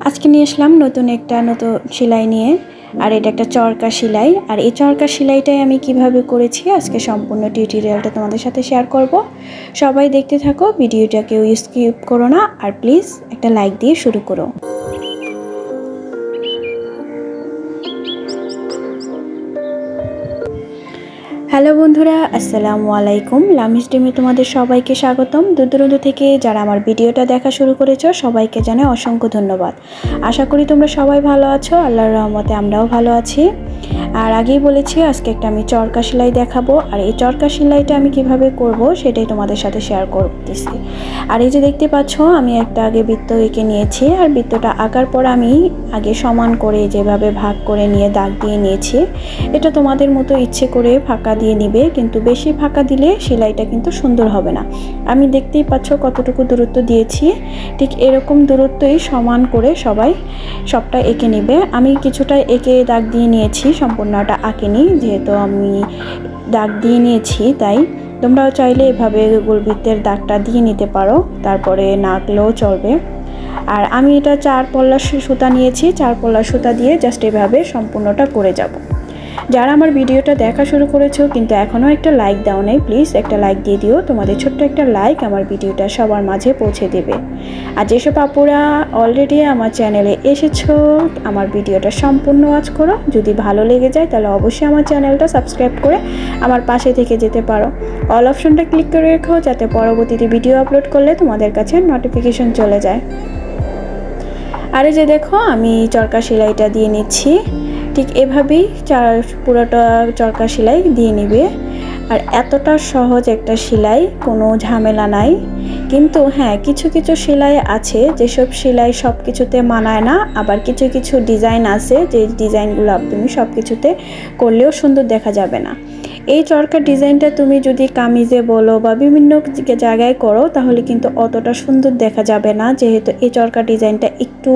আজকে নিয়ে আসলাম নতুন সেলাই নিয়ে। আর এটা একটা চরকা সেলাই। আর এই চরকা সেলাইটাই আমি কিভাবে করেছি আজকে সম্পূর্ণ টিউটোরিয়ালটা তোমাদের সাথে শেয়ার করব। সবাই দেখতে থাকো, ভিডিওটা কেউ স্কিপ করো না, আর প্লিজ একটা লাইক দিয়ে শুরু করো। হ্যালো বন্ধুরা, আসসালামু আলাইকুম। লামিস ডিমে তোমাদের সবাইকে স্বাগতম। দূর দূরান্ত থেকে যারা আমার ভিডিওটা দেখা শুরু করেছো সবাইকে জানাই অসংখ্য ধন্যবাদ। আশা করি তোমরা সবাই ভালো আছো, আল্লাহর রহমতে আমরাও ভালো আছি। আর আগেই বলেছি আজকে আমি চরকা সেলাই দেখাবো। আর এই চরকা সেলাইটা আমি কিভাবে করব সেটাই তোমাদের সাথে শেয়ার করতেছি। আর এই যে দেখতে পাচ্ছ, আমি আগে বৃত্ত এঁকে নিয়েছি। আর বৃত্তটা আঁকার পর আমি আগে সমান করে যেভাবে ভাগ করে নিয়ে দাগ দিয়ে নিয়েছি। এটা তোমাদের মতো ইচ্ছে করে ফাঁকা দিয়ে নিবে, কিন্তু বেশি ফাঁকা দিলে সেলাইটা কিন্তু সুন্দর হবে না। আমি দেখতেই পাচ্ছ কতটুকু দূরত্ব দিয়েছি, ঠিক এরকম দূরত্বই সমান করে সবটা এঁকে নেবে। আমি কিছুটা এঁকে দাগ দিয়ে নিয়েছি, সম্পূর্ণটা আঁকিনি, যেহেতু আমি দাগ দিয়ে নিয়েছি তাই। তোমরাও চাইলে এভাবে গোলবৃত্তের দাগটা দিয়ে নিতে পারো, তারপরে না আঁকলেও চলবে। আর আমি এটা 4 পল্লা সুতা নিয়েছি, 4 পল্লা সুতা দিয়ে জাস্ট এভাবে সম্পূর্ণটা করে যাব। যারা আমার ভিডিওটা দেখা শুরু করেছো কিন্তু এখনও একটা লাইক দাও নাই, প্লিজ একটা লাইক দিয়ে দিও। তোমাদের ছোট্ট একটা লাইক আমার ভিডিওটা সবার মাঝে পৌঁছে দেবে। আর যেসব আপুরা অলরেডি আমার চ্যানেলে এসেছো, আমার ভিডিওটা সম্পূর্ণ ওয়াচ করো। যদি ভালো লেগে যায় তাহলে অবশ্যই আমার চ্যানেলটা সাবস্ক্রাইব করে আমার পাশে থেকে যেতে পারো। অল অপশনটা ক্লিক করে রেখো, যাতে পরবর্তীতে ভিডিও আপলোড করলে তোমাদের কাছে নোটিফিকেশন চলে যায়। আর এই যে দেখো, আমি চরকা সেলাইটা দিয়ে নিচ্ছি। ঠিক এভাবেই পুরোটা চরকা সেলাই দিয়ে নেবে। আর এতটা সহজ একটা সেলাই, কোনো ঝামেলা নাই। কিন্তু হ্যাঁ, কিছু কিছু সেলাই আছে যেসব সেলাই সব কিছুতে মানায় না। আবার কিছু কিছু ডিজাইন আছে যে ডিজাইনগুলো তুমি সব কিছুতে করলেও সুন্দর দেখা যাবে না। এই চরকা ডিজাইনটা তুমি যদি কামিজে বলো বা বিভিন্ন জায়গায় করো তাহলে কিন্তু অতটা সুন্দর দেখা যাবে না, যেহেতু এই চরকা ডিজাইনটা একটু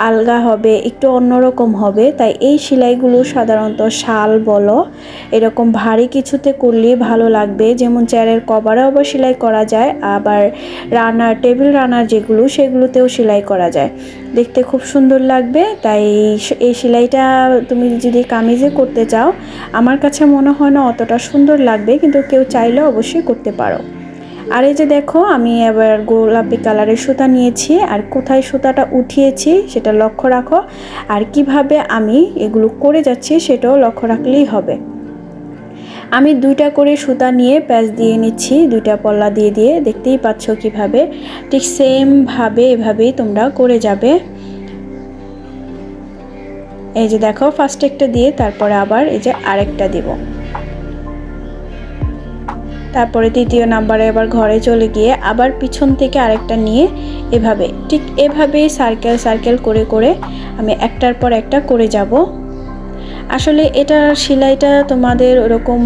আলগা হবে, একটু অন্যরকম হবে। তাই এই সেলাইগুলো সাধারণত শাল বলো এরকম ভারী কিছুতে করলে ভালো লাগবে। যেমন চেয়ারের কভারেও আবার সেলাই করা যায়, আবার টেবিল রানার যেগুলো সেগুলোতেও সেলাই করা যায়, দেখতে খুব সুন্দর লাগবে। তাই এই সেলাইটা তুমি যদি কামিজে করতে চাও, আমার কাছে মনে হয় না অতটা সুন্দর লাগবে, কিন্তু কেউ চাইলে অবশ্যই করতে পারো। আর এই যে দেখো, আমি এবার গোলাপি কালারের সুতা নিয়েছি। আর কোথায় সুতাটা উঠিয়েছি সেটা লক্ষ্য রাখো, আর কিভাবে আমি এগুলো করে যাচ্ছি সেটাও লক্ষ্য রাখলেই হবে। আমি 2টা করে সুতা নিয়ে প্যাচ দিয়ে নিচ্ছি, 2টা পল্লা দিয়ে দিয়ে। দেখতেই পাচ্ছ কিভাবে, ঠিক সেম ভাবে এভাবেই তোমরা করে যাবে। এই যে দেখো, ফার্স্ট একটা দিয়ে তারপরে আবার এই যে আরেকটা দিব, তারপরে 3য় নাম্বারে আবার ঘরে চলে গিয়ে আবার পিছন থেকে আরেকটা নিয়ে এভাবে ঠিক এভাবেই সার্কেল সার্কেল করে করে আমি একটার পর একটা করে যাব। আসলে এটার সেলাইটা তোমাদের ওরকম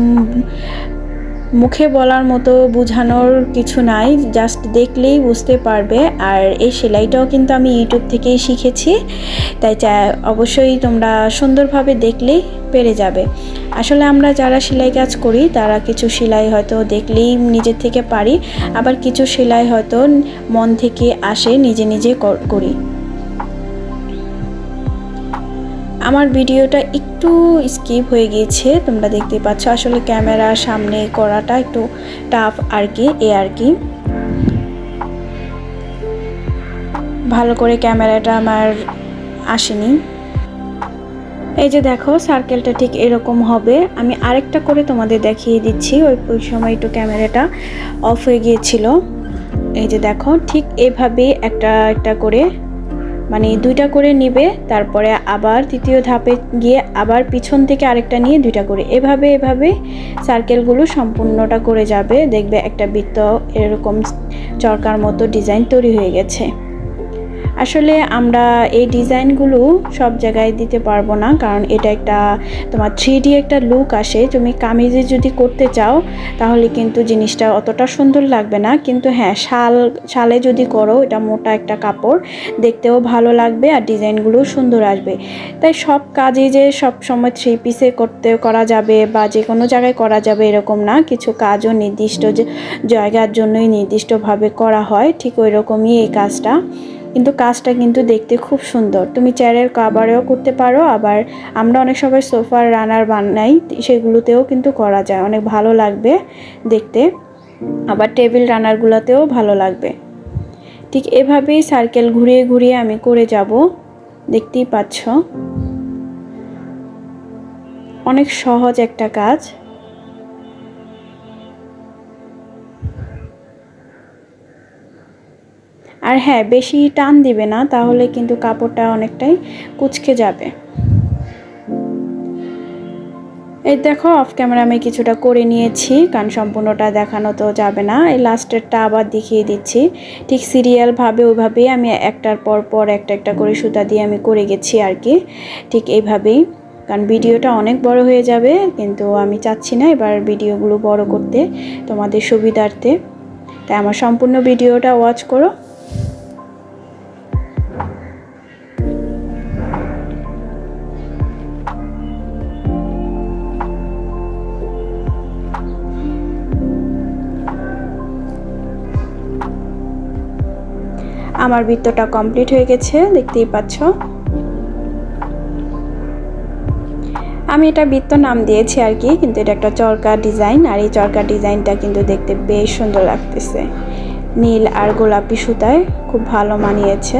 মুখে বলার মতো বোঝানোর কিছু নাই, জাস্ট দেখলেই বুঝতে পারবে। আর এই সেলাইটাও কিন্তু আমি ইউটিউব থেকেই শিখেছি, তাই অবশ্যই তোমরা সুন্দরভাবে দেখলেই পেরে যাবে। আসলে আমরা যারা সেলাই কাজ করি তারা কিছু সেলাই হয়তো দেখলেই নিজের থেকে পারি, আবার কিছু সেলাই হয়তো মন থেকে আসে, নিজে নিজে করি। আমার ভিডিওটা একটু স্কিপ হয়ে গিয়েছে, তোমরা দেখতে পাচ্ছ। আসলে ক্যামেরার সামনে করাটা একটু টাফ আর কি, ভালো করে ক্যামেরাটা আমার আসেনি। এই যে দেখো, সার্কেলটা ঠিক এরকম হবে। আমি আরেকটা করে তোমাদের দেখিয়ে দিচ্ছি, ওই সময় একটু ক্যামেরাটা অফ হয়ে গিয়েছিল। এই যে দেখো, ঠিক এভাবে একটা করে মানে 2টা করে নিবে, তারপরে আবার 3য় ধাপে গিয়ে আবার পিছন থেকে আরেকটা নিয়ে 2টা করে এভাবে সার্কেলগুলো সম্পূর্ণটা করে যাবে। দেখবে একটা বৃত্ত এরকম চরকার মতো ডিজাইন তৈরি হয়ে গেছে। আসলে আমরা এই ডিজাইনগুলো সব জায়গায় দিতে পারবো না, কারণ এটা একটা তোমার 3D একটা লুক আসে। তুমি কামিজে যদি করতে চাও তাহলে কিন্তু জিনিসটা অতটা সুন্দর লাগবে না, কিন্তু হ্যাঁ শালে যদি করো, এটা মোটা একটা কাপড়, দেখতেও ভালো লাগবে আর ডিজাইনগুলো সুন্দর আসবে। তাই সব কাজে যে সব সময় 3 পিসে করা যাবে বা যে কোনো জায়গায় করা যাবে এরকম না, কিছু কাজও নির্দিষ্ট জায়গার জন্যই নির্দিষ্টভাবে করা হয়, ঠিক ওই রকমই এই কাজটা। কিন্তু কাজটা কিন্তু দেখতে খুব সুন্দর। তুমি চেয়ারের কভারেও করতে পারো, আবার আমরা অনেক সময় সোফার রানার বানাই, সেগুলোতেও কিন্তু করা যায়, অনেক ভালো লাগবে দেখতে। আবার টেবিল রানারগুলোতেও ভালো লাগবে। ঠিক এভাবেই সার্কেল ঘুরিয়ে ঘুরিয়ে আমি করে যাব, দেখতেই পাচ্ছ। অনেক সহজ একটা কাজ। আর হ্যাঁ, বেশি টান দিবে না, তাহলে কিন্তু কাপড়টা অনেকটাই কুঁচকে যাবে। এই দেখো, অফ ক্যামেরা আমি কিছুটা করে নিয়েছি, কারণ সম্পূর্ণটা দেখানো তো যাবে না। এই লাস্টেরটা আবার দেখিয়ে দিচ্ছি। ঠিক সিরিয়ালভাবে ওইভাবেই আমি একটার পর পর একটা একটা করে সুতা দিয়ে আমি করে গেছি আর কি, ঠিক এইভাবেই। কারণ ভিডিওটা অনেক বড় হয়ে যাবে, কিন্তু আমি চাচ্ছি না এবার ভিডিওগুলো বড় করতে তোমাদের সুবিধার্থে। তাই আমার সম্পূর্ণ ভিডিওটা ওয়াচ করো। আমার বৃত্তটা কমপ্লিট হয়ে গেছে, দেখতেই পাচ্ছ। আমি এটা বৃত্ত নাম দিয়েছি আর কি, কিন্তু এটা একটা চরকা ডিজাইন। আর এই চরকা ডিজাইনটা কিন্তু দেখতে বেশ সুন্দর লাগতেছে, নীল আর গোলাপি সুতায় খুব ভালো মানিয়েছে।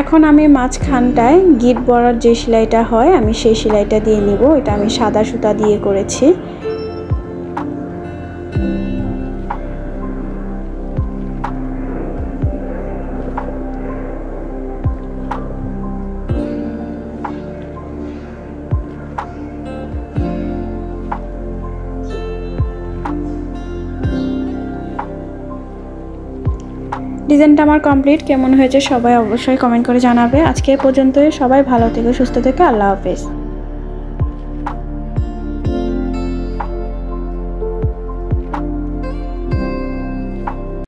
এখন আমি মাঝখানটায় গিট বরার যে সেলাইটা হয়, আমি সেই সেলাইটা দিয়ে নিব। এটা আমি সাদা সুতা দিয়ে করেছি। ডিজাইনটা আমার কমপ্লিট। কেমন হয়েছে সবাই অবশ্যই কমেন্ট করে জানাবে। আজকে পর্যন্ত, সবাই ভালো থেকো, সুস্থ থেকো, আল্লাহ হাফেজ।